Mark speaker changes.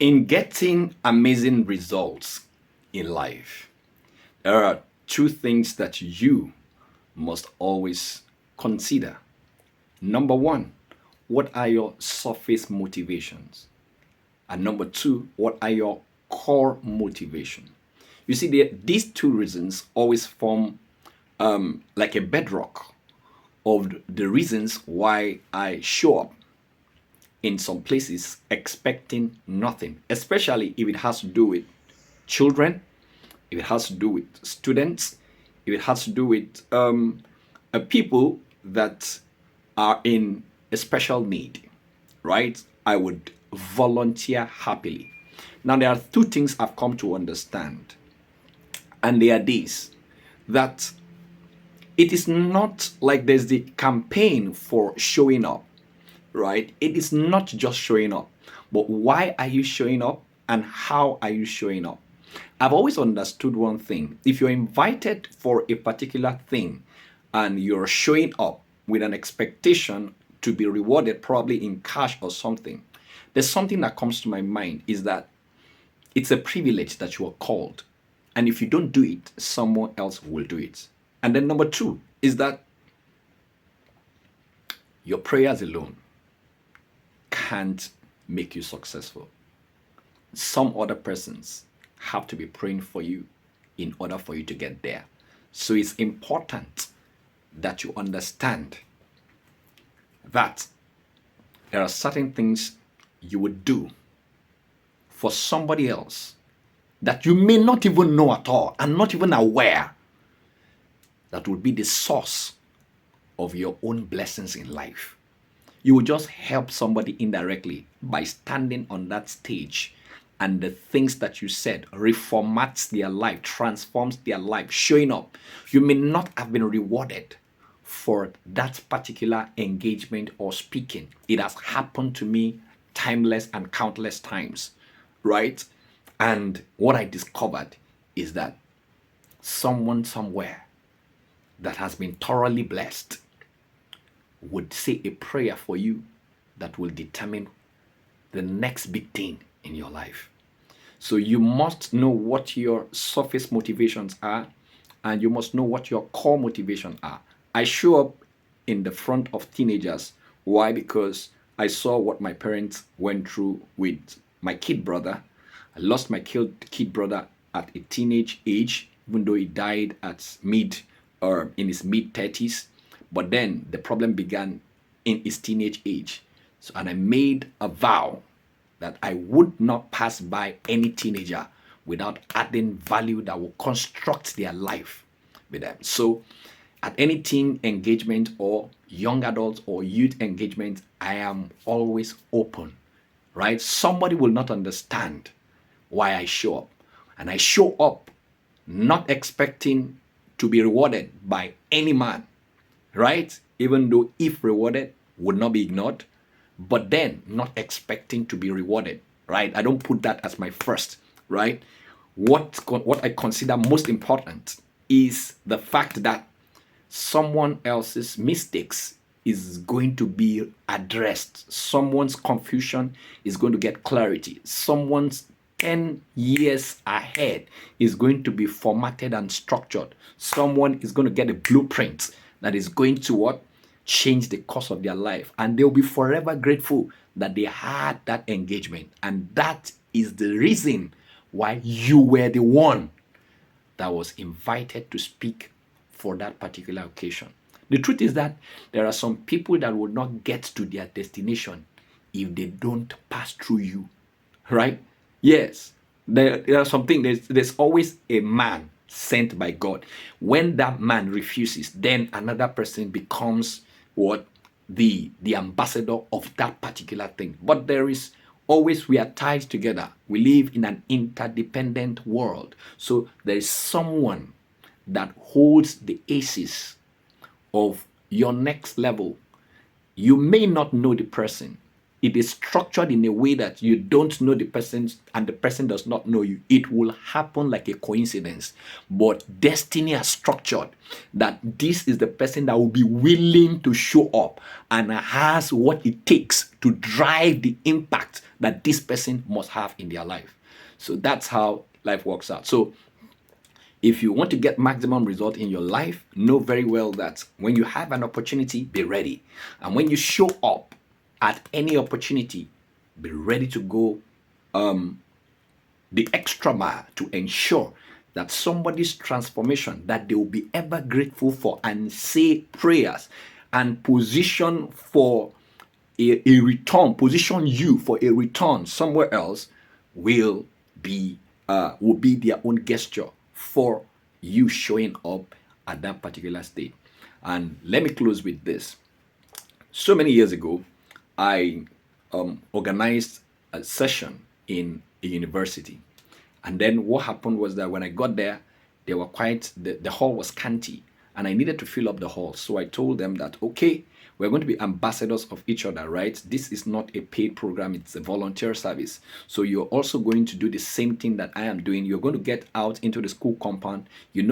Speaker 1: In getting amazing results in life, there are two things that you must always consider. Number one, what are your surface motivations? And number two, what are your core motivation? You see, these two reasons always form like a bedrock of the reasons why I show up in some places expecting nothing, especially if it has to do with children, if it has to do with students, if it has to do with people that are in a special need, right? I would volunteer happily. Now, there are two things I've come to understand, and they are these that it is not like there's the campaign for showing up, right? It is not just showing up, but why are you showing up and how are you showing up? I've always understood one thing. If you're invited for a particular thing and you're showing up with an expectation to be rewarded, probably in cash or something, there's something that comes to my mind is that it's a privilege that you are called. And if you don't do it, someone else will do it. And then number two is that your prayers alone can't make you successful. Some other persons have to be praying for you in order for you to get there. So it's important that you understand that there are certain things you would do for somebody else that you may not even know at all and not even aware that would be the source of your own blessings in life. You will just help somebody indirectly by standing on that stage, and the things that you said reformats their life, transforms their life, showing up. You may not have been rewarded for that particular engagement or speaking. It has happened to me timeless and countless times, right? And what I discovered is that someone somewhere that has been thoroughly blessed would say a prayer for you that will determine the next big thing in your life. So you must know what your surface motivations are, and you must know what your core motivations are. I show up in the front of teenagers. Why? Because I saw what my parents went through with my kid brother. I lost my kid brother at a teenage age, even though he died at in his mid 30s. But then the problem began in his teenage age. So, and I made a vow that I would not pass by any teenager without adding value that will construct their life with them. So at any teen engagement or young adults or youth engagement, I am always open, right? Somebody will not understand why I show up. And I show up not expecting to be rewarded by any man, right? Even though if rewarded would not be ignored, but then not expecting to be rewarded, right? I don't put that as my first, right? What I consider most important is the fact that someone else's mistakes is going to be addressed. Someone's confusion is going to get clarity. Someone's 10 years ahead is going to be formatted and structured. Someone is going to get a blueprint that is going to what? Change the course of their life. And they'll be forever grateful that they had that engagement. And that is the reason why you were the one that was invited to speak for that particular occasion. The truth is that there are some people that will not get to their destination if they don't pass through you, right? Yes, there are some things. There's always a man sent by God. When that man refuses, then another person becomes what? The ambassador of that particular thing. But there is always, we are tied together. We live in an interdependent world. So there is someone that holds the aces of your next level. You may not know the person. It is structured in a way that you don't know the person and the person does not know you. It will happen like a coincidence. But destiny has structured that this is the person that will be willing to show up and has what it takes to drive the impact that this person must have in their life. So that's how life works out. So if you want to get maximum result in your life, know very well that when you have an opportunity, be ready. And when you show up at any opportunity, be ready to go the extra mile to ensure that somebody's transformation that they will be ever grateful for, and say prayers and position for a return, position you for a return somewhere else, will be their own gesture for you showing up at that particular state. And let me close with this. So many years ago, I organized a session in a university. And then what happened was that when I got there, they were the hall was scanty, and I needed to fill up the hall. So I told them that, okay, we're going to be ambassadors of each other, right? This is not a paid program, it's a volunteer service. So you're also going to do the same thing that I am doing. You're going to get out into the school compound. You know